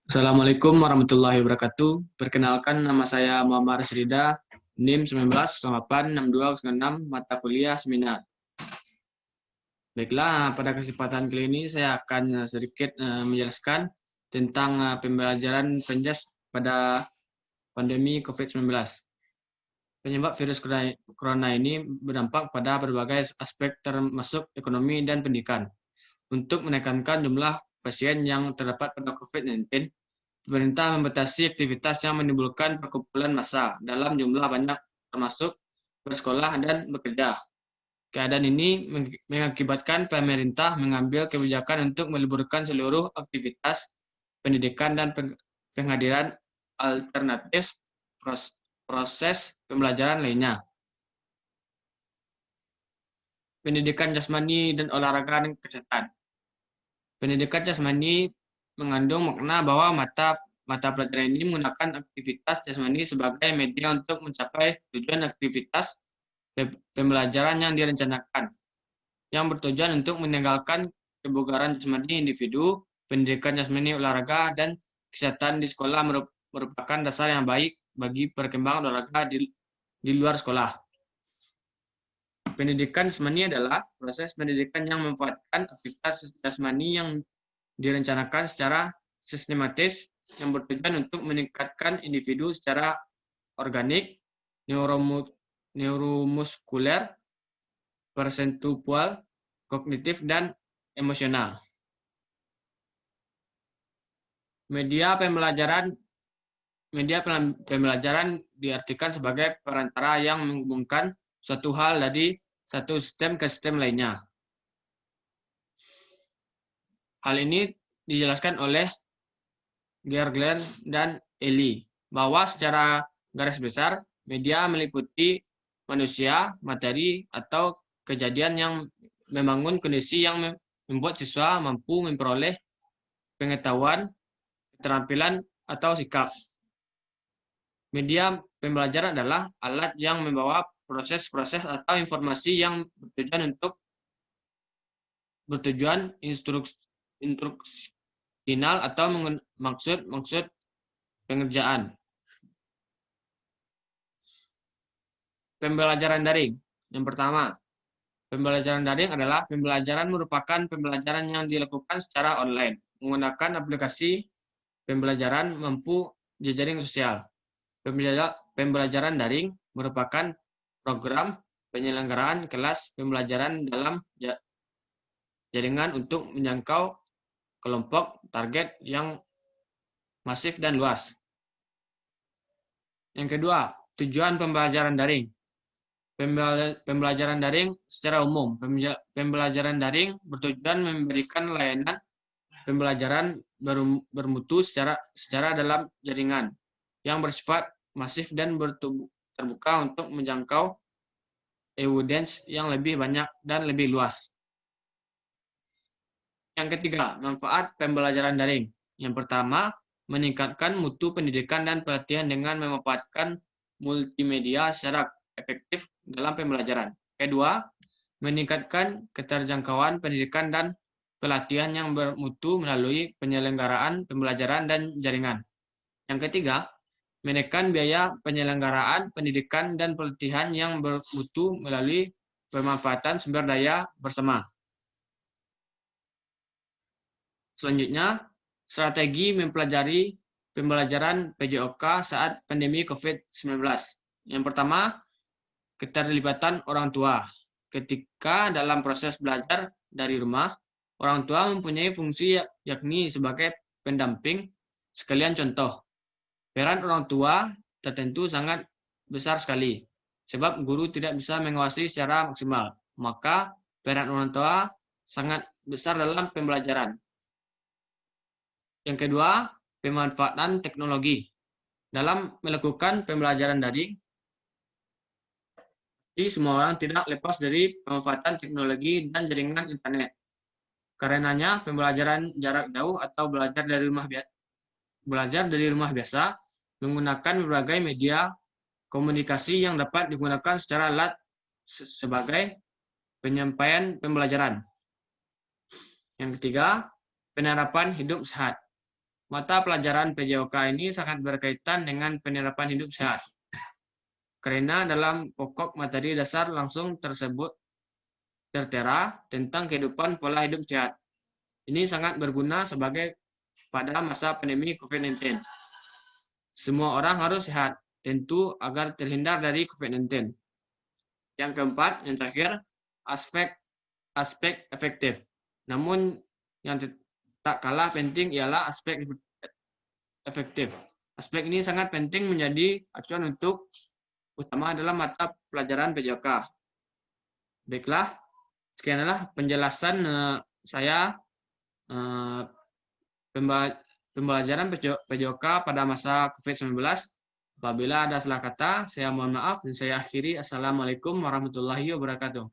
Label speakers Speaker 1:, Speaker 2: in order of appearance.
Speaker 1: Assalamualaikum warahmatullahi wabarakatuh. Perkenalkan, nama saya Muhammad Rasrida, NIM 19086206, mata kuliah seminar. Baiklah, pada kesempatan kali ini saya akan sedikit menjelaskan tentang pembelajaran penjas pada pandemi COVID-19. Penyebab virus corona ini berdampak pada berbagai aspek termasuk ekonomi dan pendidikan. Untuk menekankan jumlah pasien yang terdapat pada COVID-19, pemerintah membatasi aktivitas yang menimbulkan perkumpulan massa dalam jumlah banyak, termasuk bersekolah dan bekerja. Keadaan ini mengakibatkan pemerintah mengambil kebijakan untuk meliburkan seluruh aktivitas pendidikan dan penghadiran alternatif proses pembelajaran lainnya. Pendidikan jasmani dan olahraga dan kesehatan. Pendidikan jasmani mengandung makna bahwa mata pelajaran ini menggunakan aktivitas jasmani sebagai media untuk mencapai tujuan aktivitas pembelajaran yang direncanakan, yang bertujuan untuk meninggalkan kebugaran jasmani individu. Pendidikan jasmani, olahraga, dan kesehatan di sekolah merupakan dasar yang baik bagi perkembangan olahraga di luar sekolah. Pendidikan jasmani adalah proses pendidikan yang memanfaatkan aktivitas jasmani yang direncanakan secara sistematis yang bertujuan untuk meningkatkan individu secara organik, neuromuskuler, persentual, kognitif, dan emosional. Media pembelajaran diartikan sebagai perantara yang menghubungkan suatu hal dari satu sistem ke sistem lainnya. Hal ini dijelaskan oleh Gergler dan Eli bahwa secara garis besar media meliputi manusia, materi, atau kejadian yang membangun kondisi yang membuat siswa mampu memperoleh pengetahuan, keterampilan, atau sikap. Media pembelajaran adalah alat yang membawa proses-proses atau informasi yang bertujuan instruksional atau maksud pengerjaan. Pembelajaran daring. Yang pertama, pembelajaran daring adalah merupakan pembelajaran yang dilakukan secara online menggunakan aplikasi pembelajaran mampu jejaring sosial. Pembelajaran daring merupakan program penyelenggaraan kelas pembelajaran dalam jaringan untuk menjangkau kelompok target yang masif dan luas. Yang kedua, tujuan pembelajaran daring. Pembelajaran daring secara umum. Pembelajaran daring bertujuan memberikan layanan pembelajaran bermutu secara dalam jaringan yang bersifat masif dan terbuka untuk menjangkau audiens yang lebih banyak dan lebih luas. Yang ketiga, manfaat pembelajaran daring. Yang pertama, meningkatkan mutu pendidikan dan pelatihan dengan memanfaatkan multimedia secara efektif dalam pembelajaran. Kedua, meningkatkan keterjangkauan pendidikan dan pelatihan yang bermutu melalui penyelenggaraan pembelajaran dan jaringan. Yang ketiga, menekan biaya penyelenggaraan pendidikan dan pelatihan yang bermutu melalui pemanfaatan sumber daya bersama. Selanjutnya, strategi mempelajari pembelajaran PJOK saat pandemi COVID-19. Yang pertama, keterlibatan orang tua. Ketika dalam proses belajar dari rumah, orang tua mempunyai fungsi yakni sebagai pendamping. Sekalian contoh, peran orang tua tertentu sangat besar sekali, sebab guru tidak bisa menguasai secara maksimal. Maka peran orang tua sangat besar dalam pembelajaran. Yang kedua, pemanfaatan teknologi. Dalam melakukan pembelajaran daring, semua orang tidak lepas dari pemanfaatan teknologi dan jaringan internet. Karenanya, pembelajaran jarak jauh atau belajar dari rumah biasa menggunakan berbagai media komunikasi yang dapat digunakan secara alat sebagai penyampaian pembelajaran. Yang ketiga, penerapan hidup sehat. Mata pelajaran PJOK ini sangat berkaitan dengan penerapan hidup sehat. Karena dalam pokok materi dasar langsung tersebut tertera tentang kehidupan pola hidup sehat. Ini sangat berguna sebagai pada masa pandemi COVID-19. Semua orang harus sehat, tentu agar terhindar dari COVID-19. Yang keempat, yang terakhir, aspek efektif. Namun yang tak kalah penting ialah aspek efektif. Aspek ini sangat penting menjadi acuan untuk utama dalam mata pelajaran PJOK. Baiklah, sekianlah penjelasan saya pembelajaran PJOK pada masa COVID-19. Apabila ada salah kata, saya mohon maaf dan saya akhiri. Assalamualaikum warahmatullahi wabarakatuh.